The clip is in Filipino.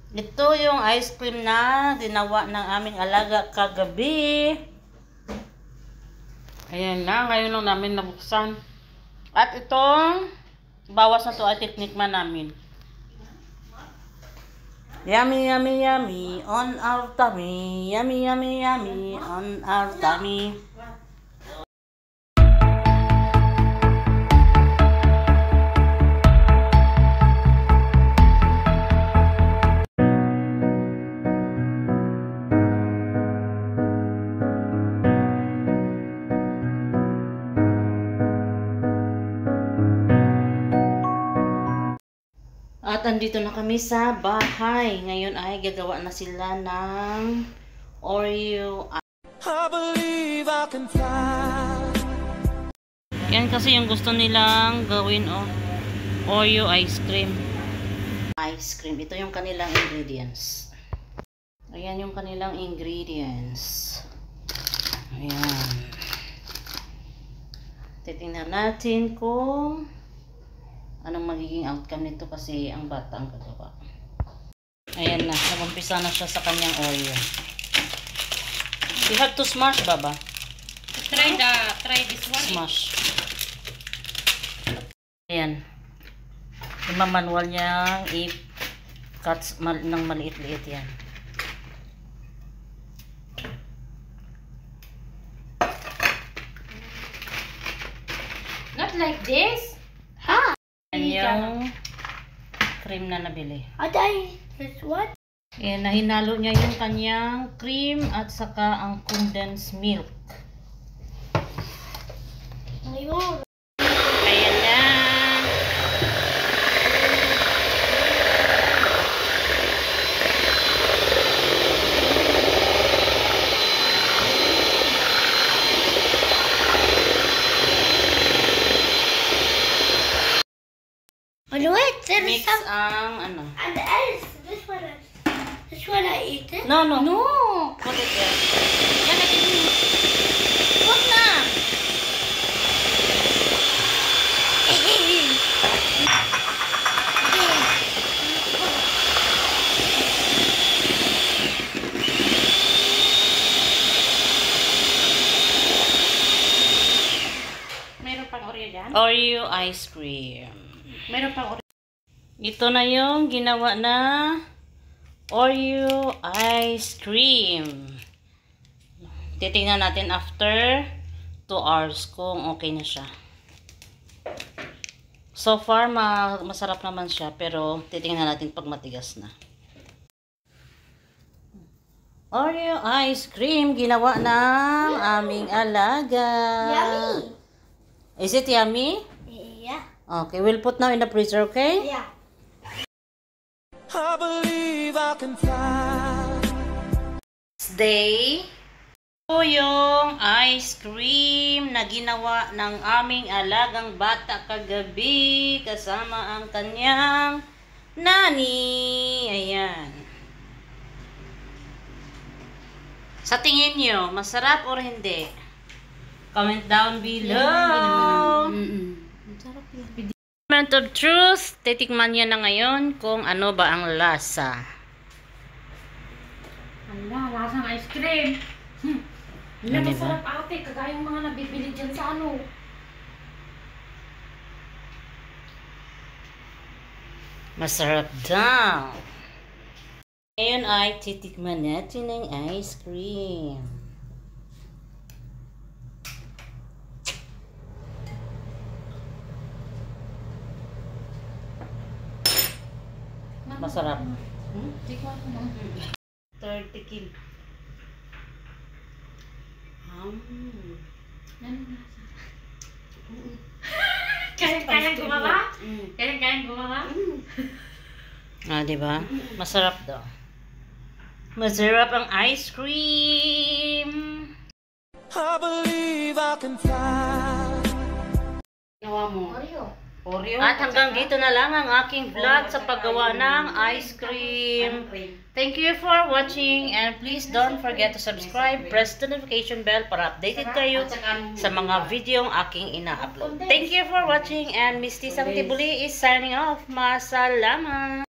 Ito yung ice cream na ginawa ng aming alaga kagabi. Ayan na, ngayon lang namin nabuksan. At itong bawas na to ay tiknikman namin. Yummy, yummy, yummy on our tummy. Yummy, yummy, yummy on our tummy. At andito na kami sa bahay. Ngayon ay gagawa na sila ng Oreo. I believe I can fly. Yan kasi yung gusto nilang gawin, oh. Oreo ice cream. Ice cream. Ito yung kanilang ingredients. Ayan yung kanilang ingredients. Ayan. Titingnan natin kung anong magiging outcome nito kasi ang bata ang gagawa. Ayan na, nagumpisa na siya sa kanyang Oreo. You have to smash, Baba. Try this one. Smash. Ayan. Yung manual niya i-cuts ng maliit-liit yan. Not like this. Ha! Yung cream na nabili. This what? Ayan, nahinalo niya yung kanyang cream at saka ang condensed milk. Ngayon. Ayan na. Ano it? Mix ang ano. And else, this one I eat it? No. No. Put it there. Yan na din. Huwag na. Meron pang Oreo dyan? Oreo ice cream. Meron pang Oreo. Ito na yung ginawa na Oreo ice cream. Titingnan natin after 2 hours kung okay na siya. So far, masarap naman siya, pero titingnan natin pag matigas na. Oreo ice cream, ginawa ng aming alaga. Yummy. Is it yummy? Yeah. Okay, we'll put now in the freezer, okay? Yeah. I believe I can fly. Day. Ito yung ice cream na ginawa ng aming alagang bata kagabi kasama ang kanyang nani. Ayan. Sa tingin nyo, masarap or hindi? Comment down below. Moment of truth. Titikman niya na ngayon kung ano ba ang lasa. Ala, lasang ice cream. Hindi Ano masarap ate, kagaya yung mga nabibili dyan sa ano. Masarap daw. Ngayon ay titikman natin ng ice cream. Masarap. Tikman ko na. Third tikim. Ano lasa? Kayang gumawa? Kayang gumawa? Ah, di ba? Masarap daw. Masarap ang ice cream. I believe I can fly. Ginawa mo. Oreo. Oreo. At hanggang dito na lang ang aking vlog sa paggawa ng ice cream. Thank you for watching and please don't forget to subscribe, press the notification bell para updated kayo sa mga video ang aking ina-upload. Thank you for watching and Miss T Sangtibuli is signing off. Masalamat!